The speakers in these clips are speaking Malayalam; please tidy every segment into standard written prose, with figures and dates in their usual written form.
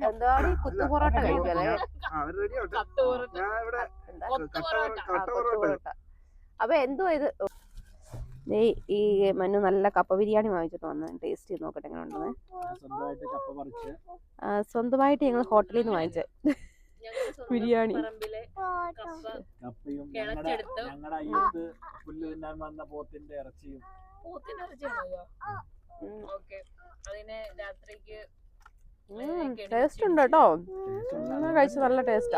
എന്താണ് കുത്തു പൊറോട്ട കഴിക്കല്ലേ? അപ്പൊ എന്തോ ഇത് ഈ മനു നല്ല കപ്പ ബിരിയാണി വാങ്ങിച്ചിട്ട് വന്ന് ടേസ്റ്റ് ചെയ്ത് നോക്കട്ടെ എങ്ങനെ ഉണ്ടെന്ന്. സ്വന്തമായിട്ട് ഞങ്ങൾ ഹോട്ടലിൽ നിന്ന് വാങ്ങിച്ച ബിരിയാണി. ടേസ്റ്റ് ഉണ്ട് കേട്ടോ, കഴിച്ചു നല്ല ടേസ്റ്റാ.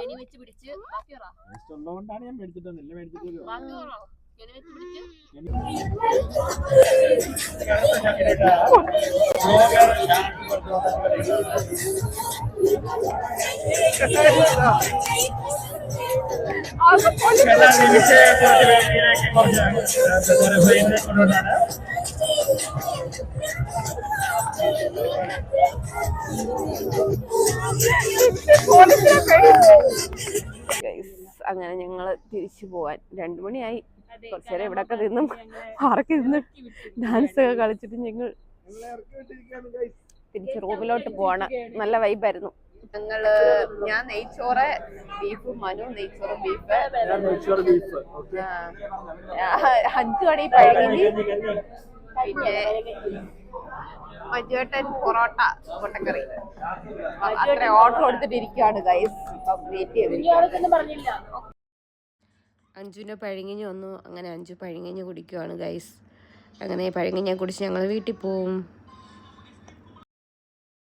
അങ്ങനെ ഞങ്ങള് തിരിച്ചു പോവാൻ 2 മണിയായി. കുറച്ചേരം ഇവിടെ ഒക്കെ നിന്നും പാർക്കിൽ നിന്ന് ഡാൻസ് ഒക്കെ കളിച്ചിട്ട് ഞങ്ങൾ തിരിച്ച് റൂമിലോട്ട് പോവാണ്. നല്ല വൈബായിരുന്നു. ഞാൻ നെയ്ച്ചോറ് ബീഫ്, മനു നെയ്ച്ചോറ് ബീഫ്, 5 കടി പഴകിനി, പിന്നെ മജുവേട്ടൻ പൊറോട്ട മുട്ടക്കറി. അത്ര ഓർഡർ കൊടുത്തിട്ടിരിക്കുകയാണ് ഗൈസ്. വെയിറ്റ് ചെയ്തിരിക്കുകയാണ്. അഞ്ചുവിനെ പഴങ്ങിഞ്ഞ് വന്നു. അങ്ങനെ 5 പഴങ്ങിഞ്ഞ് കുടിക്കുകയാണ് ഗൈസ്. അങ്ങനെ പഴങ്ങിഞ്ഞ കുടിച്ച് ഞങ്ങൾ വീട്ടിൽ പോവും.